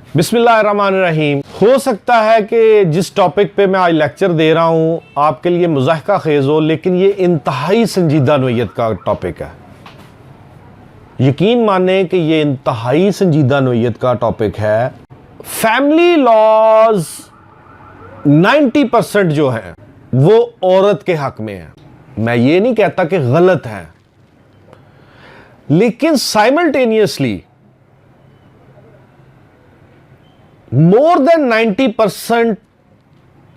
बिस्मिल्लाहिर्रहमानिर्रहीम। हो सकता है कि जिस टॉपिक पे मैं आज लेक्चर दे रहा हूँ आपके लिए मुज़ाहिका खेज़ हो, लेकिन ये इंतहाई संजीदा नोयत का टॉपिक है। यकीन माने कि ये इंतहाई संजीदा नोयत का टॉपिक है। फैमिली लॉज 90% जो है वो औरत के हक में है। मैं ये नहीं कहता कि गलत है, लेकिन साइमल्टेनियसली मोर देन 90%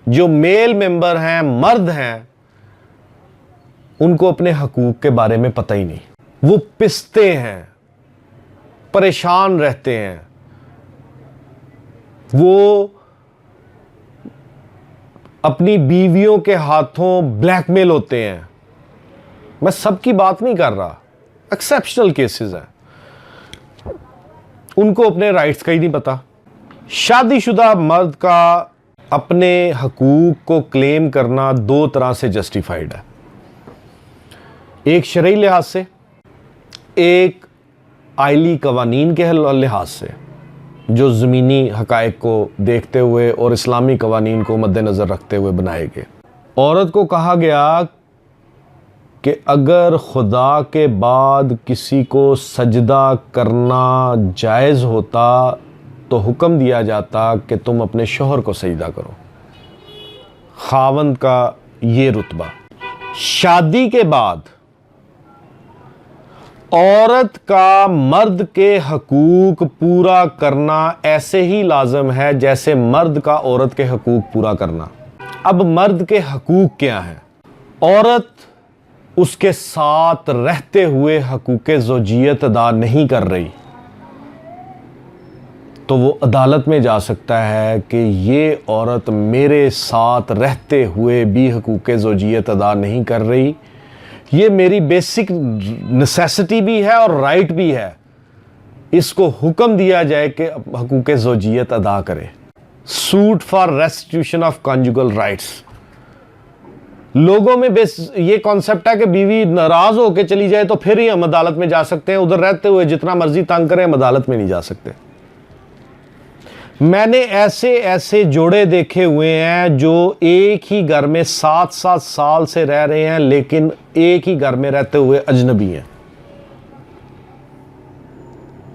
जो मेल मेंबर हैं, मर्द हैं, उनको अपने हकूक के बारे में पता ही नहीं। वो पिसते हैं, परेशान रहते हैं, वो अपनी बीवियों के हाथों ब्लैकमेल होते हैं। मैं सबकी बात नहीं कर रहा, एक्सेप्शनल केसेस हैं। उनको अपने राइट्स का ही नहीं पता। शादीशुदा मर्द का अपने हकूक को क्लेम करना दो तरह से जस्टिफाइड है, एक शरई लिहाज से, एक आइली कवानीन के लिहाज से, जो ज़मीनी हकायक को देखते हुए और इस्लामी कवानीन को मद्देनज़र रखते हुए बनाए गए। औरत को कहा गया कि अगर खुदा के बाद किसी को सजदा करना जायज़ होता तो हुक्म दिया जाता कि तुम अपने शौहर को सजदा करो। खावंद का ये रुतबा। शादी के बाद औरत का मर्द के हकूक पूरा करना ऐसे ही लाजम है जैसे मर्द का औरत के हकूक पूरा करना। अब मर्द के हकूक क्या हैं? औरत उसके साथ रहते हुए हकूक ज़ौजियत अदा नहीं कर रही तो वो अदालत में जा सकता है कि ये औरत मेरे साथ रहते हुए भी हकूक ज़ौजियत अदा नहीं कर रही, ये मेरी बेसिक नेसेसिटी भी है और राइट भी है, इसको हुक्म दिया जाए कि हकूक ज़ौजियत अदा करे। Suit for restitution of conjugal rights. लोगों में ये कॉन्सेप्ट है कि बीवी नाराज होकर चली जाए तो फिर ही हम अदालत में जा सकते हैं, उधर रहते हुए जितना मर्जी तंग करें हम अदालत में नहीं जा सकते। मैंने ऐसे ऐसे जोड़े देखे हुए हैं जो एक ही घर में 7-7 साल से रह रहे हैं, लेकिन एक ही घर में रहते हुए अजनबी हैं।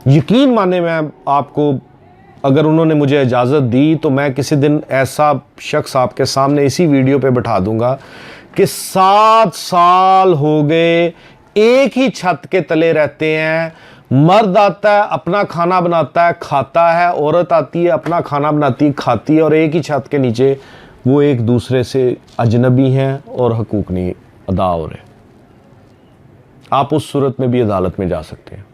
यकीन माने, मैं आपको, अगर उन्होंने मुझे इजाज़त दी तो मैं किसी दिन ऐसा शख्स आपके सामने इसी वीडियो पे बैठा दूंगा कि 7 साल हो गए एक ही छत के तले रहते हैं। मर्द आता है, अपना खाना बनाता है, खाता है, औरत आती है, अपना खाना बनाती है, खाती है, और एक ही छत के नीचे वो एक दूसरे से अजनबी हैं और हकूक नहीं अदा हो रहे। आप उस सूरत में भी अदालत में जा सकते हैं।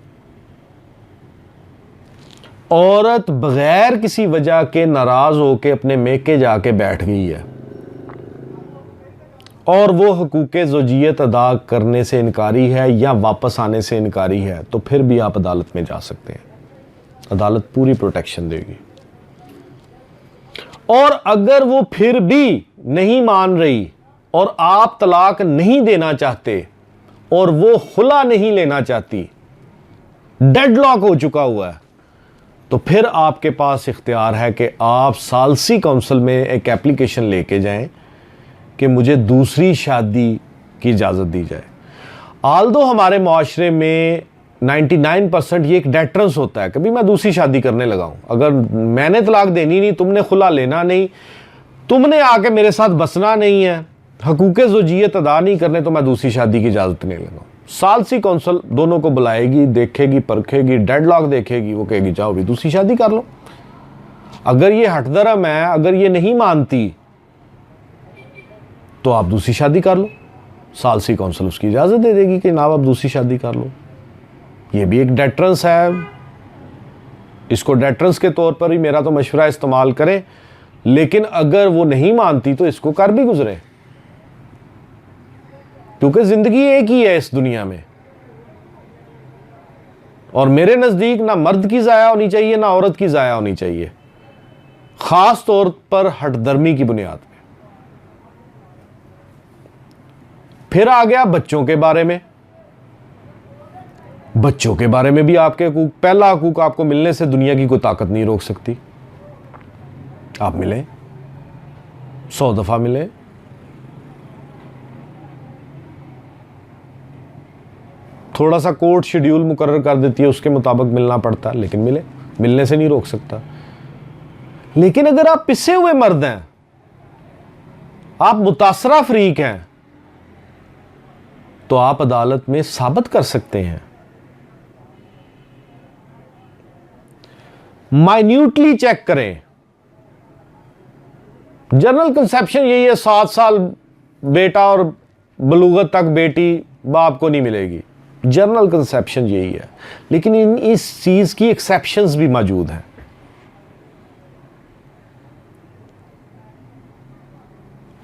औरत बगैर किसी वजह के नाराज होकर अपने मेके जाके बैठ गई है और वो हकूक ज़ौजियत अदा करने से इनकारी है या वापस आने से इनकारी है, तो फिर भी आप अदालत में जा सकते हैं। अदालत पूरी प्रोटेक्शन देगी। और अगर वो फिर भी नहीं मान रही और आप तलाक नहीं देना चाहते और वो खुला नहीं लेना चाहती, डेडलॉक हो चुका हुआ है, तो फिर आपके पास इख्तियार है कि आप सालसी काउंसिल में एक एप्लीकेशन लेके जाएं कि मुझे दूसरी शादी की इजाज़त दी जाए। आल्दो हमारे माशरे में 99% ये एक डेटरेंस होता है, कभी मैं दूसरी शादी करने लगा हूँ। अगर मैंने तलाक देनी नहीं, तुमने खुला लेना नहीं, तुमने आके मेरे साथ बसना नहीं है, हकूक ज़ौजियत अदा नहीं करने, तो मैं दूसरी शादी की इजाज़त नहीं लगा। सालसी काउंसिल दोनों को बुलाएगी, देखेगी, परखेगी, डेडलॉक देखेगी, वो कहेगी जाओ भी दूसरी शादी कर लो। अगर ये हठधर्म है, अगर ये नहीं मानती, तो आप दूसरी शादी कर लो। सालसी काउंसिल उसकी इजाज़त दे देगी कि ना आप दूसरी शादी कर लो। ये भी एक डेटरेंस है। इसको डेटरेंस के तौर पर ही मेरा तो मशवरा इस्तेमाल करें, लेकिन अगर वो नहीं मानती तो इसको कर भी गुजरे, क्योंकि ज़िंदगी एक ही है इस दुनिया में। और मेरे नज़दीक ना मर्द की ज़ाया होनी चाहिए, ना औरत की ज़ाया होनी चाहिए, ख़ास तौर पर हठधर्मी की बुनियाद पर। फिर आ गया बच्चों के बारे में। बच्चों के बारे में भी आपके हकूक, पहला हकूक आपको मिलने से दुनिया की कोई ताकत नहीं रोक सकती। आप मिलें, 100 दफा मिलें, थोड़ा सा कोर्ट शेड्यूल मुकर्रर कर देती है, उसके मुताबिक मिलना पड़ता है, लेकिन मिले, मिलने से नहीं रोक सकता। लेकिन अगर आप पिसे हुए मर्द हैं, आप मुतासरा फ्रीक हैं, तो आप अदालत में साबित कर सकते हैं। माइन्यूटली चेक करें। जनरल कंसेप्शन यही है, 7 साल बेटा और बलूगत तक बेटी बाप को नहीं मिलेगी। जनरल कंसेप्शन यही है, लेकिन इस चीज की एक्सेप्शंस भी मौजूद हैं।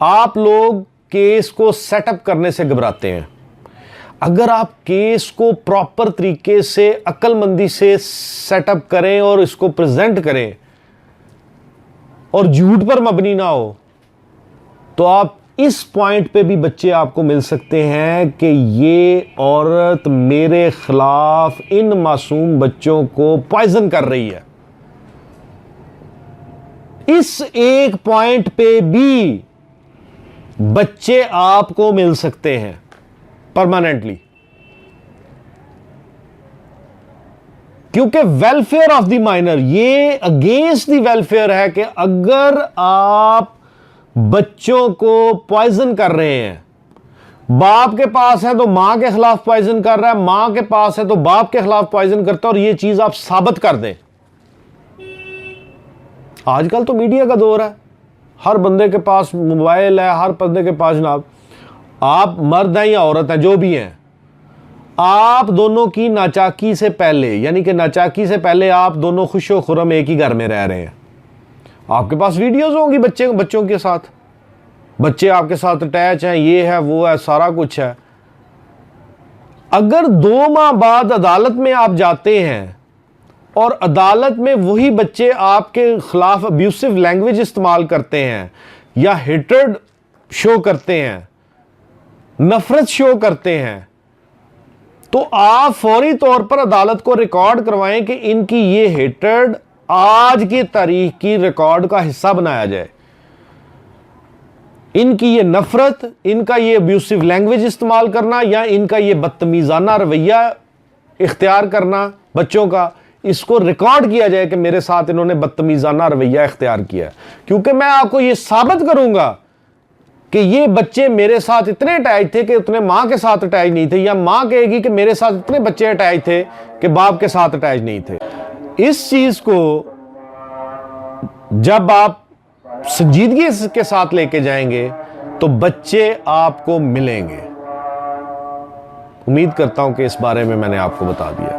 आप लोग केस को सेटअप करने से घबराते हैं। अगर आप केस को प्रॉपर तरीके से अक्लमंदी से सेटअप करें और इसको प्रेजेंट करें और झूठ पर मबनी ना हो, तो आप इस पॉइंट पे भी बच्चे आपको मिल सकते हैं कि ये औरत मेरे खिलाफ इन मासूम बच्चों को पॉइजन कर रही है। इस एक पॉइंट पे भी बच्चे आपको मिल सकते हैं परमानेंटली, क्योंकि वेलफेयर ऑफ द माइनर, ये अगेंस्ट द वेलफेयर है कि अगर आप बच्चों को पॉइजन कर रहे हैं, बाप के पास है तो मां के खिलाफ पॉइजन कर रहा है, मां के पास है तो बाप के खिलाफ पॉइजन करता है, और ये चीज आप साबित कर दें। आजकल तो मीडिया का दौर है, हर बंदे के पास मोबाइल है, हर बंदे के पास जनाब, आप मर्द हैं या औरत हैं, जो भी हैं, आप दोनों की नाचाकी से पहले, यानी कि नाचाकी से पहले आप दोनों खुशो खुरम एक ही घर में रह रहे हैं। आपके पास वीडियोस होंगी बच्चों के साथ, बच्चे आपके साथ अटैच हैं, ये है वो है, सारा कुछ है। अगर 2 माह बाद अदालत में आप जाते हैं और अदालत में वही बच्चे आपके खिलाफ अब्यूसिव लैंग्वेज इस्तेमाल करते हैं या हेट्रेड शो करते हैं, नफरत शो करते हैं, तो आप फौरी तौर पर अदालत को रिकॉर्ड करवाएं कि इनकी ये हेट्रेड आज की तारीख की रिकॉर्ड का हिस्सा बनाया जाए। इनकी ये नफरत, इनका ये अब्यूसिव लैंग्वेज इस्तेमाल करना या इनका ये बदतमीजाना रवैया इख्तियार करना बच्चों का, इसको रिकॉर्ड किया जाए कि मेरे साथ इन्होंने बदतमीजाना रवैया इख्तियार किया। क्योंकि मैं आपको ये साबित करूंगा कि ये बच्चे मेरे साथ इतने अटैच थे कि उतने मां के साथ अटैच नहीं थे, या मां कहेगी कि मेरे साथ इतने बच्चे अटैच थे कि बाप के साथ अटैच नहीं थे। इस चीज को जब आप संजीदगी के साथ लेके जाएंगे तो बच्चे आपको मिलेंगे। उम्मीद करता हूं कि इस बारे में मैंने आपको बता दिया।